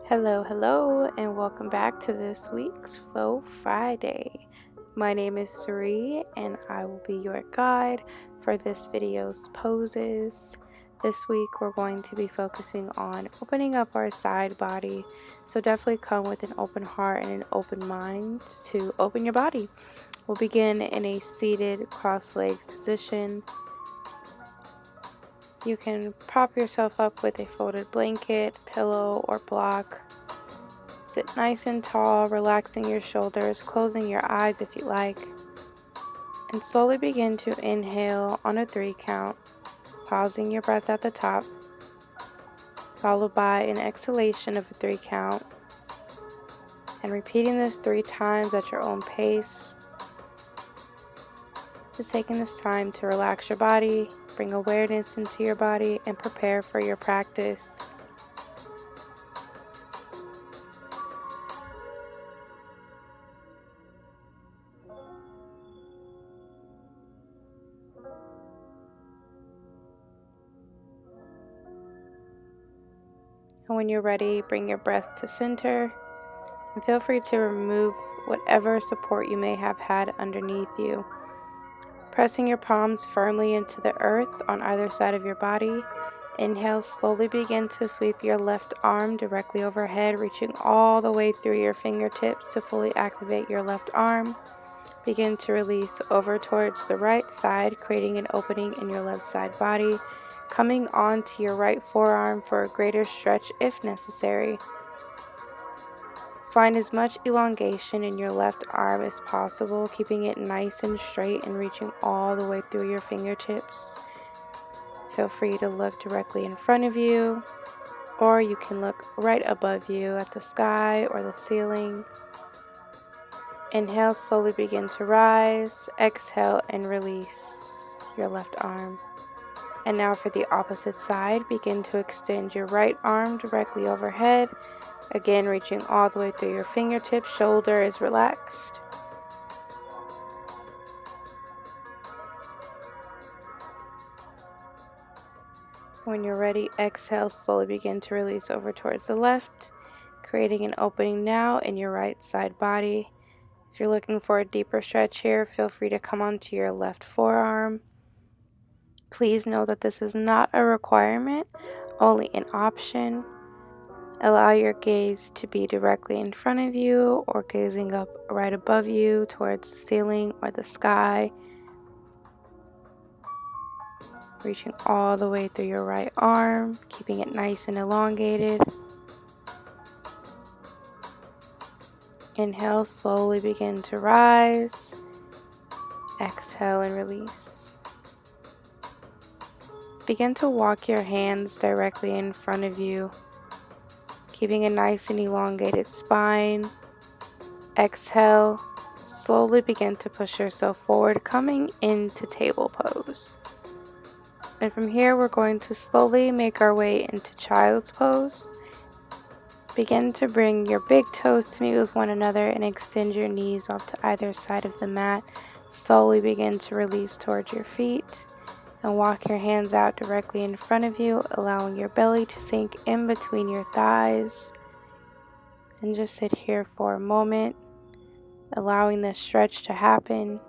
Hello, and welcome back to this week's Flow Friday. My name is Suri, and I will be your guide for this video's poses. This week, we're going to be focusing on opening up our side body, so definitely come with an open heart and an open mind to open your body. We'll begin in a seated cross-legged position. You can prop yourself up with a folded blanket, pillow, or block. Sit nice and tall, relaxing your shoulders, closing your eyes if you like, and slowly begin to inhale on a 3 count, pausing your breath at the top, followed by an exhalation of a 3 count, and repeating this 3 times at your own pace. Just taking this time to relax your body, bring awareness into your body, and prepare for your practice. And when you're ready, bring your breath to center, and feel free to remove whatever support you may have had underneath you. Pressing your palms firmly into the earth on either side of your body. Inhale, slowly begin to sweep your left arm directly overhead, reaching all the way through your fingertips to fully activate your left arm. Begin to release over towards the right side, creating an opening in your left side body, coming onto your right forearm for a greater stretch if necessary. Find as much elongation in your left arm as possible, keeping it nice and straight and reaching all the way through your fingertips. Feel free to look directly in front of you, or you can look right above you at the sky or the ceiling. Inhale, slowly begin to rise. Exhale and release your left arm. And now for the opposite side, begin to extend your right arm directly overhead. Again, reaching all the way through your fingertips, shoulder is relaxed. When you're ready, exhale, slowly begin to release over towards the left, creating an opening now in your right side body. If you're looking for a deeper stretch here, feel free to come onto your left forearm. Please know that this is not a requirement, only an option. Allow your gaze to be directly in front of you or gazing up right above you towards the ceiling or the sky. Reaching all the way through your right arm, keeping it nice and elongated. Inhale, slowly begin to rise. Exhale and release. Begin to walk your hands directly in front of you, keeping a nice and elongated spine. Exhale, slowly begin to push yourself forward, coming into table pose. And from here, we're going to slowly make our way into child's pose. Begin to bring your big toes to meet with one another and extend your knees off to either side of the mat. Slowly begin to release towards your feet and walk your hands out directly in front of you, allowing your belly to sink in between your thighs. And just sit here for a moment, allowing this stretch to happen.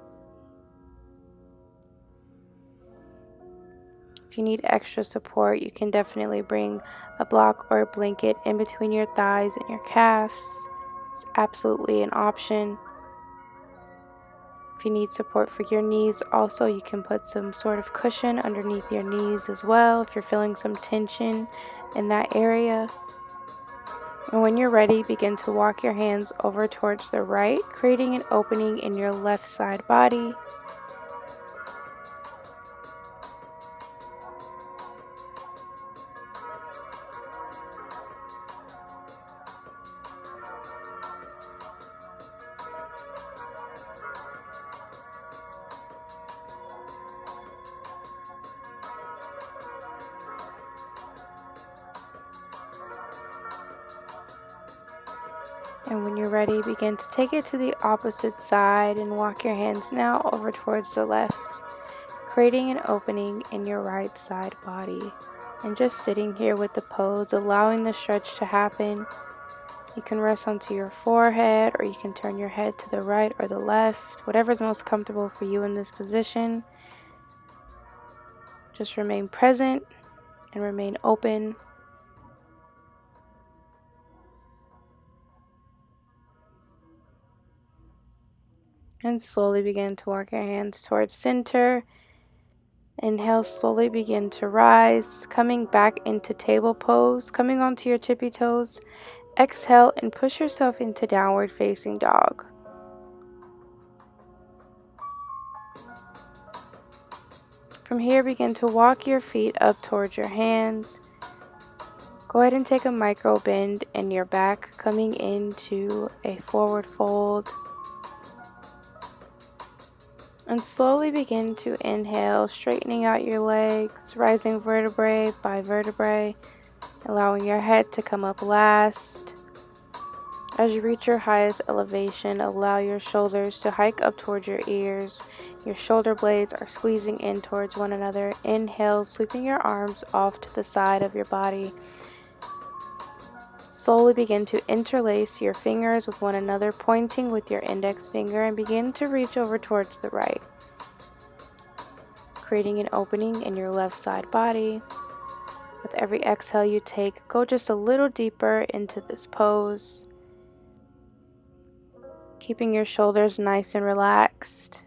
If you need extra support, you can definitely bring a block or a blanket in between your thighs and your calves. It's absolutely an option. If you need support for your knees, also you can put some sort of cushion underneath your knees as well if you're feeling some tension in that area. And when you're ready, begin to walk your hands over towards the right, creating an opening in your left side body. And when you're ready, begin to take it to the opposite side and walk your hands now over towards the left, creating an opening in your right side body. And just sitting here with the pose, allowing the stretch to happen. You can rest onto your forehead, or you can turn your head to the right or the left, whatever's most comfortable for you in this position. Just remain present and remain open. And slowly begin to walk your hands towards center. Inhale, slowly begin to rise, coming back into table pose, coming onto your tippy toes. Exhale and push yourself into downward facing dog. From here, begin to walk your feet up towards your hands. Go ahead and take a micro bend in your back, coming into a forward fold. And slowly begin to inhale, straightening out your legs, rising vertebrae by vertebrae, allowing your head to come up last. As you reach your highest elevation, allow your shoulders to hike up towards your ears. Your shoulder blades are squeezing in towards one another. Inhale, sweeping your arms off to the side of your body. Slowly begin to interlace your fingers with one another, pointing with your index finger, and begin to reach over towards the right, creating an opening in your left side body. With every exhale you take, go just a little deeper into this pose, keeping your shoulders nice and relaxed.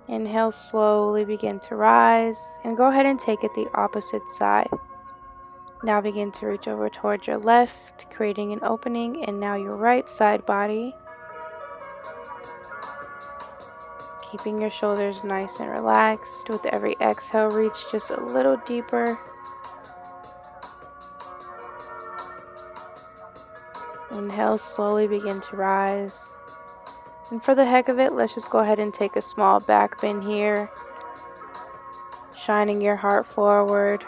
Inhale, slowly begin to rise, and go ahead and take it the opposite side. Now begin to reach over towards your left, creating an opening in now your right side body. Keeping your shoulders nice and relaxed. With every exhale, reach just a little deeper. Inhale, slowly begin to rise. And for the heck of it, let's just go ahead and take a small back bend here, shining your heart forward.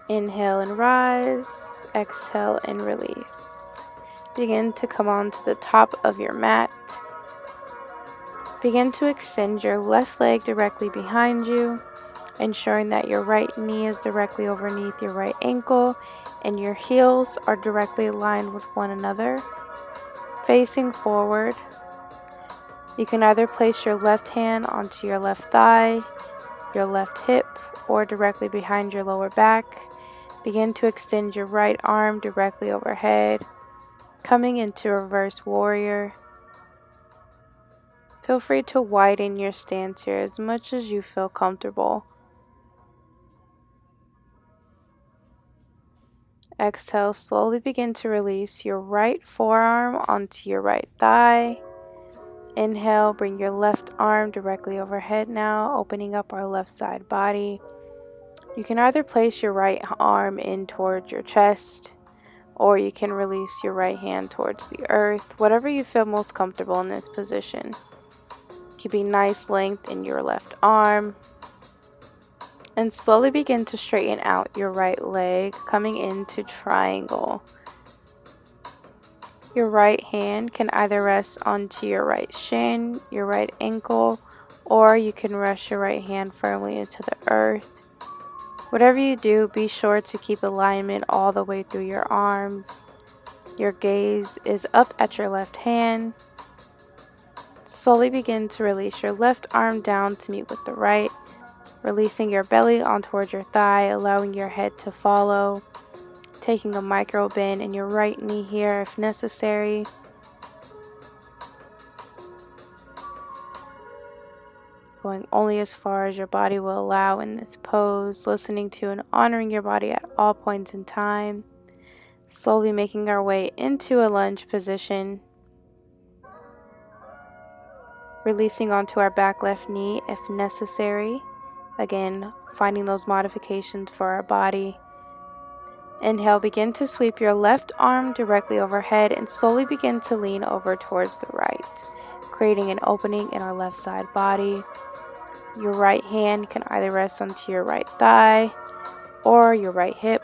Inhale and rise, exhale and release. Begin to come onto the top of your mat. Begin to extend your left leg directly behind you, ensuring that your right knee is directly underneath your right ankle and your heels are directly aligned with one another, facing forward. You can either place your left hand onto your left thigh, your left hip, or directly behind your lower back. Begin to extend your right arm directly overhead, coming into reverse warrior. Feel free to widen your stance here as much as you feel comfortable. Exhale, slowly begin to release your right forearm onto your right thigh. Inhale, bring your left arm directly overhead now, opening up our left side body. You can either place your right arm in towards your chest, or you can release your right hand towards the earth, whatever you feel most comfortable in this position. Keeping nice length in your left arm. And slowly begin to straighten out your right leg, coming into triangle. Your right hand can either rest onto your right shin, your right ankle, or you can rest your right hand firmly into the earth. Whatever you do, be sure to keep alignment all the way through your arms. Your gaze is up at your left hand. Slowly begin to release your left arm down to meet with the right, releasing your belly on towards your thigh, allowing your head to follow. Taking a micro bend in your right knee here if necessary. Going only as far as your body will allow in this pose, listening to and honoring your body at all points in time. Slowly making our way into a lunge position. Releasing onto our back left knee if necessary. Again, finding those modifications for our body. Inhale, begin to sweep your left arm directly overhead and slowly begin to lean over towards the right, creating an opening in our left side body. Your right hand can either rest onto your right thigh or your right hip.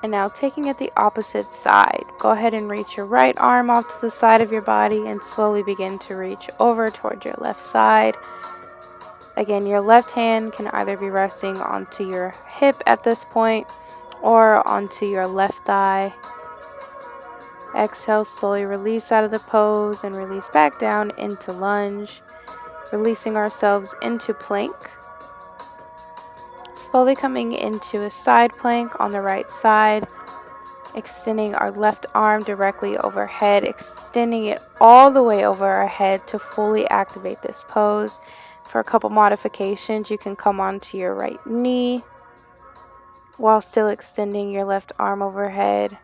And now taking it the opposite side, go ahead and reach your right arm off to the side of your body and slowly begin to reach over towards your left side. Again, your left hand can either be resting onto your hip at this point or onto your left thigh. Exhale, slowly release out of the pose and release back down into lunge, releasing ourselves into plank. Slowly coming into a side plank on the right side, extending our left arm directly overhead, extending it all the way over our head to fully activate this pose. For a couple modifications, you can come onto your right knee while still extending your left arm overhead,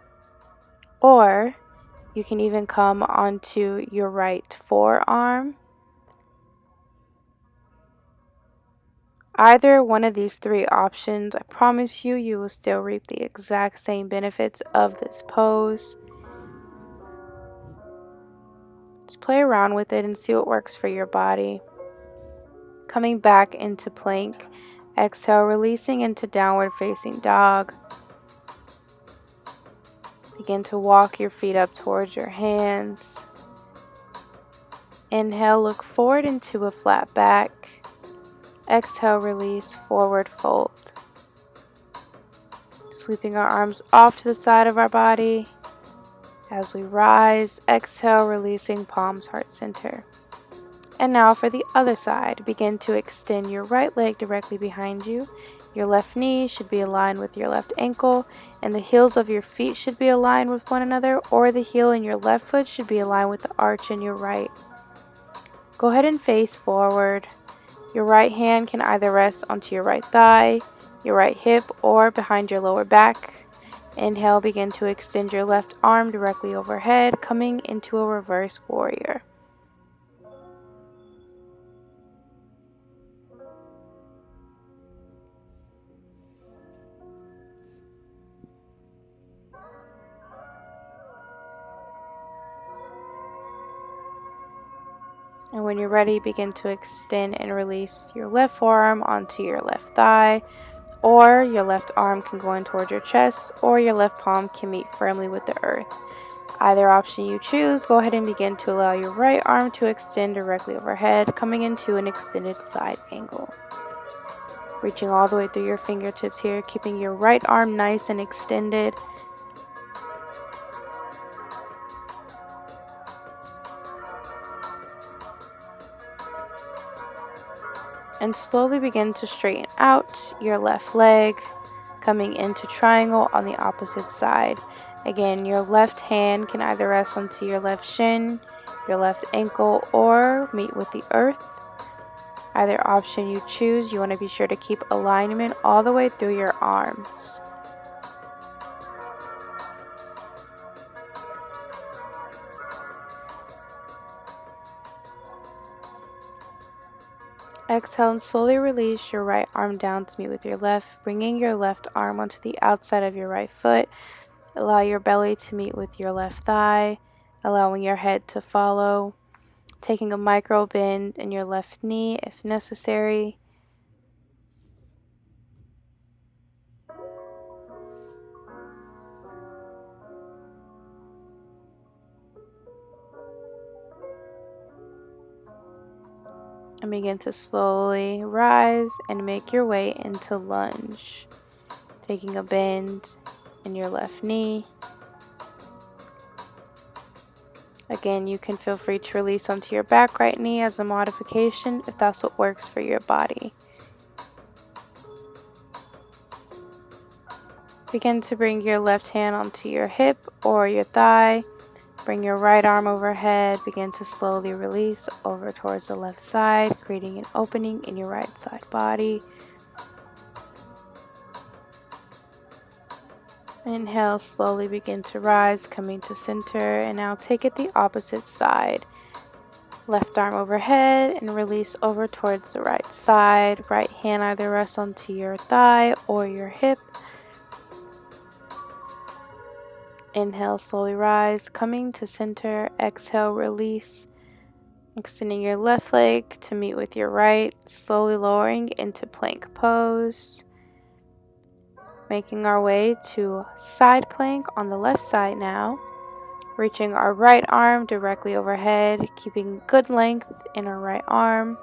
or you can even come onto your right forearm. Either one of these three options, I promise you, you will still reap the exact same benefits of this pose. Just play around with it and see what works for your body. Coming back into plank, exhale, releasing into downward facing dog. Begin to walk your feet up towards your hands. Inhale, look forward into a flat back. Exhale, release, forward fold. Sweeping our arms off to the side of our body. As we rise, exhale, releasing palms heart center. And now for the other side, begin to extend your right leg directly behind you. Your left knee should be aligned with your left ankle, and the heels of your feet should be aligned with one another, or the heel in your left foot should be aligned with the arch in your right. Go ahead and face forward. Your right hand can either rest onto your right thigh, your right hip, or behind your lower back. Inhale, begin to extend your left arm directly overhead, coming into a reverse warrior. And when you're ready, begin to extend and release your left forearm onto your left thigh, or your left arm can go in towards your chest, or your left palm can meet firmly with the earth. Either option you choose, go ahead and begin to allow your right arm to extend directly overhead, coming into an extended side angle. Reaching all the way through your fingertips here, keeping your right arm nice and extended. And slowly begin to straighten out your left leg, coming into triangle on the opposite side. Again, your left hand can either rest onto your left shin, your left ankle, or meet with the earth. Either option you choose, you want to be sure to keep alignment all the way through your arms. Exhale and slowly release your right arm down to meet with your left, bringing your left arm onto the outside of your right foot. Allow your belly to meet with your left thigh, allowing your head to follow. Taking a micro bend in your left knee if necessary. And begin to slowly rise and make your way into lunge. Taking a bend in your left knee. Again, you can feel free to release onto your back right knee as a modification if that's what works for your body. Begin to bring your left hand onto your hip or your thigh. Bring your right arm overhead. Begin to slowly release over towards the left side, creating an opening in your right side body. Inhale, slowly begin to rise, coming to center, and now take it the opposite side. Left arm overhead and release over towards the right side. Right hand either rests onto your thigh or your hip. Inhale, slowly rise, coming to center. Exhale, release. Extending your left leg to meet with your right, slowly lowering into plank pose. Making our way to side plank on the left side now. Reaching our right arm directly overhead, keeping good length in our right arm.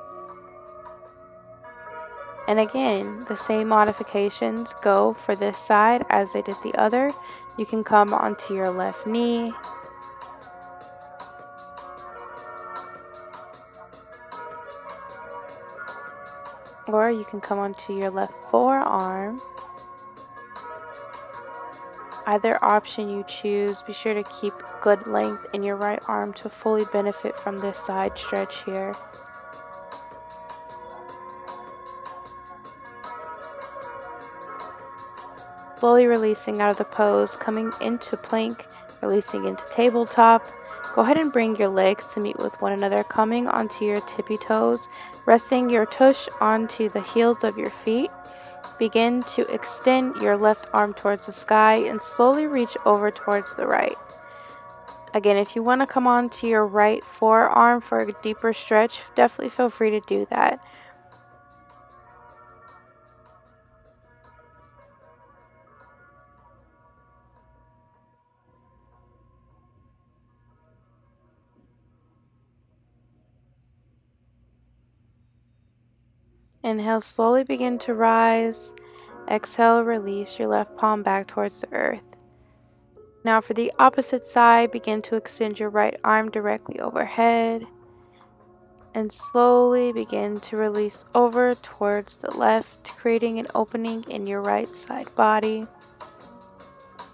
And again, the same modifications go for this side as they did the other. You can come onto your left knee, or you can come onto your left forearm. Either option you choose, be sure to keep good length in your right arm to fully benefit from this side stretch here. Slowly releasing out of the pose, coming into plank, releasing into tabletop. Go ahead and bring your legs to meet with one another, coming onto your tippy toes, resting your tush onto the heels of your feet. Begin to extend your left arm towards the sky and slowly reach over towards the right. Again, if you want to come onto your right forearm for a deeper stretch, definitely feel free to do that. Inhale, slowly begin to rise. Exhale, release your left palm back towards the earth. Now for the opposite side, begin to extend your right arm directly overhead and slowly begin to release over towards the left, creating an opening in your right side body.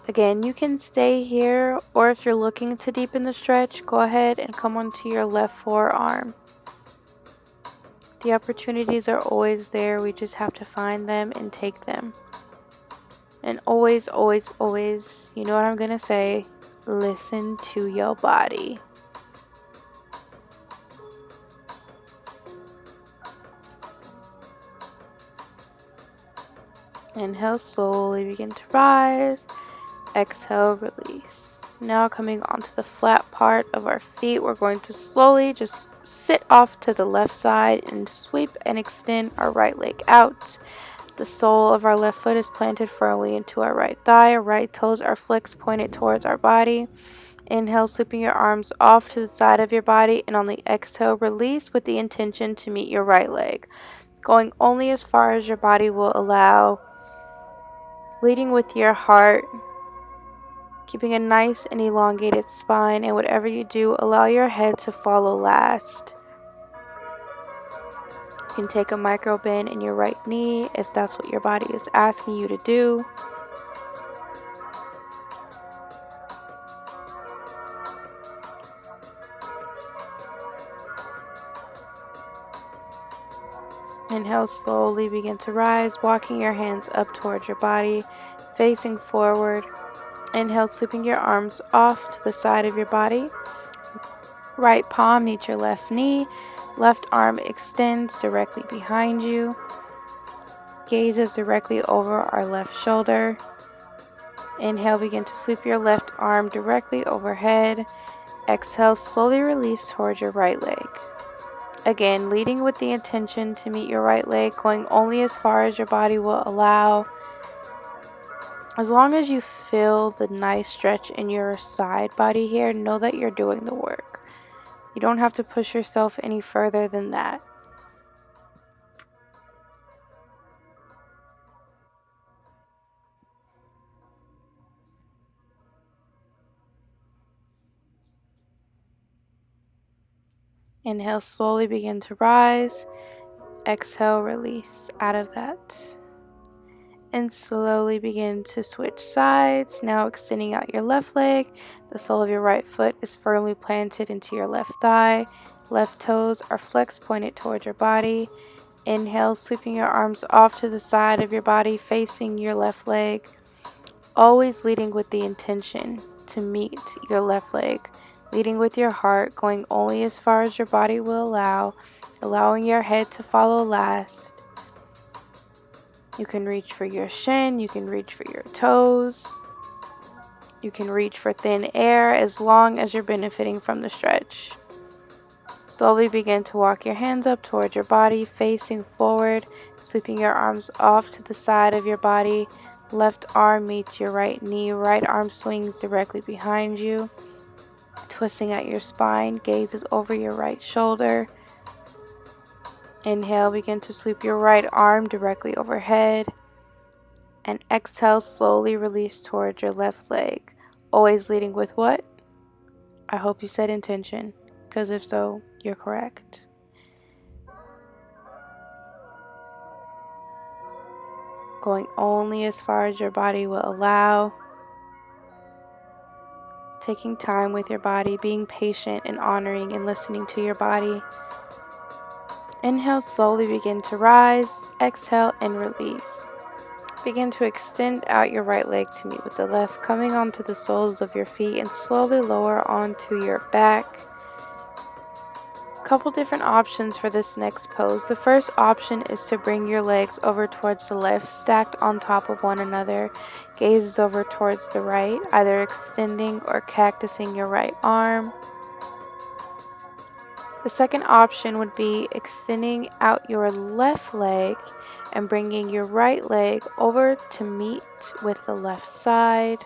Again, you can stay here, or if you're looking to deepen the stretch, go ahead and come onto your left forearm. The opportunities are always there, we just have to find them and take them. And always, always, always, you know what I'm gonna say, listen to your body. Inhale, slowly begin to rise. Exhale, release. Now coming onto the flat part of our feet, we're going to slowly just sit off to the left side and sweep and extend our right leg out. The sole of our left foot is planted firmly into our right thigh. Our right toes are flexed, pointed towards our body. Inhale, sweeping your arms off to the side of your body, and on the exhale, release with the intention to meet your right leg, going only as far as your body will allow, leading with your heart, keeping a nice and elongated spine, and whatever you do, allow your head to follow last. You can take a micro bend in your right knee if that's what your body is asking you to do. Inhale, slowly begin to rise, walking your hands up towards your body, facing forward. Inhale, sweeping your arms off to the side of your body. Right palm meets your left knee. Left arm extends directly behind you. Gazes directly over our left shoulder. Inhale, begin to sweep your left arm directly overhead. Exhale, slowly release towards your right leg. Again, leading with the intention to meet your right leg, going only as far as your body will allow. As long as you feel the nice stretch in your side body here, know that you're doing the work. You don't have to push yourself any further than that. Inhale, slowly begin to rise. Exhale, release out of that. And slowly begin to switch sides. Now extending out your left leg. The sole of your right foot is firmly planted into your left thigh. Left toes are flexed, pointed towards your body. Inhale, sweeping your arms off to the side of your body, facing your left leg. Always leading with the intention to meet your left leg. Leading with your heart, going only as far as your body will allow, allowing your head to follow last. You can reach for your shin, you can reach for your toes, you can reach for thin air as long as you're benefiting from the stretch. Slowly begin to walk your hands up towards your body, facing forward, sweeping your arms off to the side of your body. Left arm meets your right knee, right arm swings directly behind you. Twisting at your spine, gazes over your right shoulder. Inhale, begin to sweep your right arm directly overhead. And exhale, slowly release towards your left leg. Always leading with what? I hope you said intention, because if so, you're correct. Going only as far as your body will allow. Taking time with your body, being patient and honoring and listening to your body. Inhale, slowly begin to rise. Exhale and release. Begin to extend out your right leg to meet with the left, coming onto the soles of your feet and slowly lower onto your back. Couple different options for this next pose. The first option is to bring your legs over towards the left, stacked on top of one another. Gaze over towards the right, either extending or cactusing your right arm. The second option would be extending out your left leg and bringing your right leg over to meet with the left side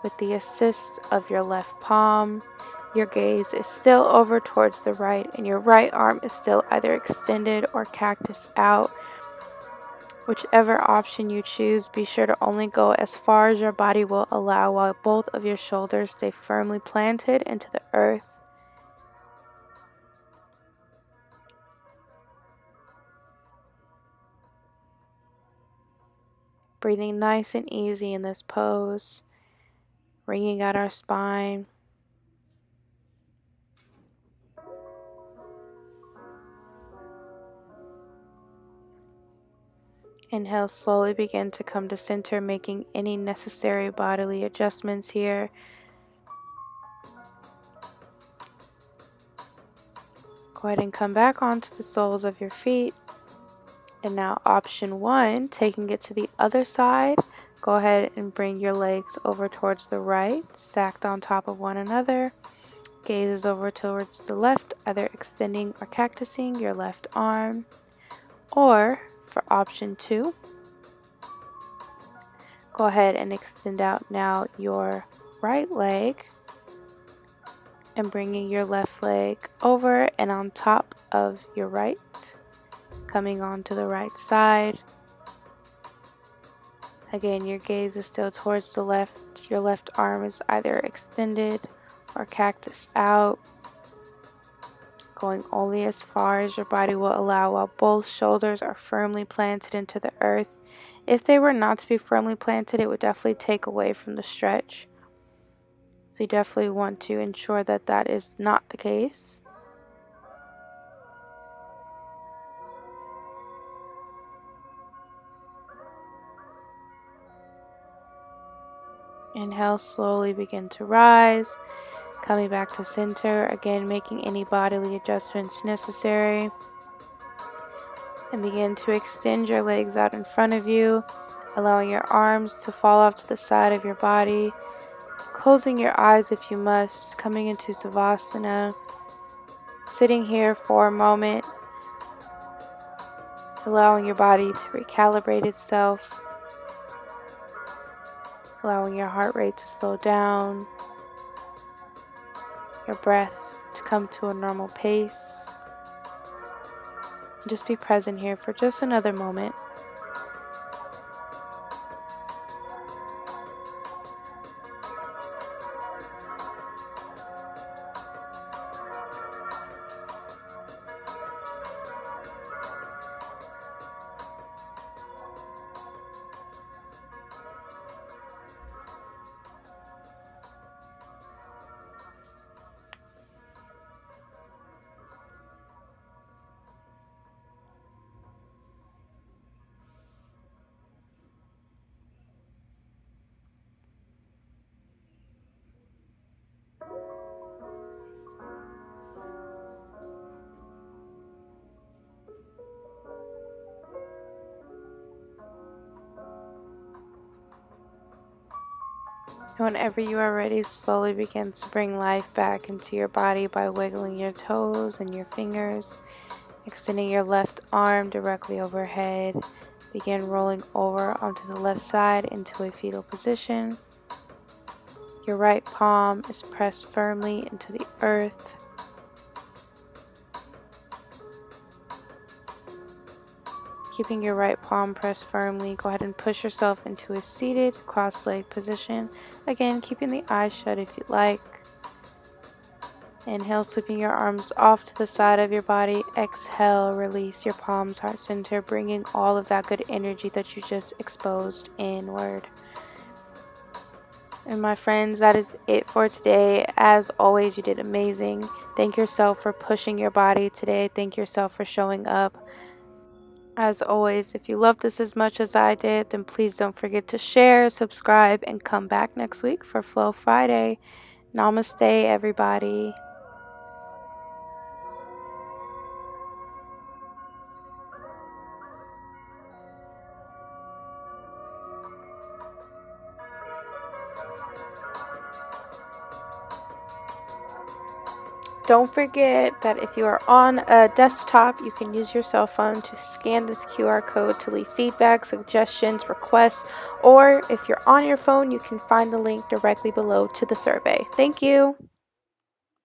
with the assist of your left palm. Your gaze is still over towards the right and your right arm is still either extended or cactus out. Whichever option you choose, be sure to only go as far as your body will allow while both of your shoulders stay firmly planted into the earth. Breathing nice and easy in this pose, wringing out our spine. Inhale, slowly begin to come to center, making any necessary bodily adjustments here. Go ahead and come back onto the soles of your feet. And now option 1, taking it to the other side, go ahead and bring your legs over towards the right, stacked on top of one another. Gaze over towards the left, either extending or cactusing your left arm. Or for option 2, go ahead and extend out now your right leg and bringing your left leg over and on top of your right, coming onto the right side. Again, your gaze is still towards the left. Your left arm is either extended or cactus out, going only as far as your body will allow while both shoulders are firmly planted into the earth. If they were not to be firmly planted, it would definitely take away from the stretch. So you definitely want to ensure that that is not the case. Inhale, slowly begin to rise, coming back to center, again making any bodily adjustments necessary. And begin to extend your legs out in front of you, allowing your arms to fall off to the side of your body, closing your eyes if you must, coming into Savasana, sitting here for a moment, allowing your body to recalibrate itself, allowing your heart rate to slow down, your breath to come to a normal pace. Just be present here for just another moment. And whenever you are ready, slowly begin to bring life back into your body by wiggling your toes and your fingers, extending your left arm directly overhead. Begin rolling over onto the left side into a fetal position. Your right palm is pressed firmly into the earth. keeping your right palm pressed firmly, go ahead and push yourself into a seated cross-leg position. Again, keeping the eyes shut if you like. Inhale, sweeping your arms off to the side of your body. Exhale, release your palms, heart center, bringing all of that good energy that you just exposed inward. And my friends, that is it for today. As always, you did amazing. Thank yourself for pushing your body today. Thank yourself for showing up. As always, if you loved this as much as I did, then please don't forget to share, subscribe, and come back next week for Flow Friday. Namaste, everybody. Don't forget that if you are on a desktop, you can use your cell phone to scan this QR code to leave feedback, suggestions, requests, or if you're on your phone, you can find the link directly below to the survey. Thank you.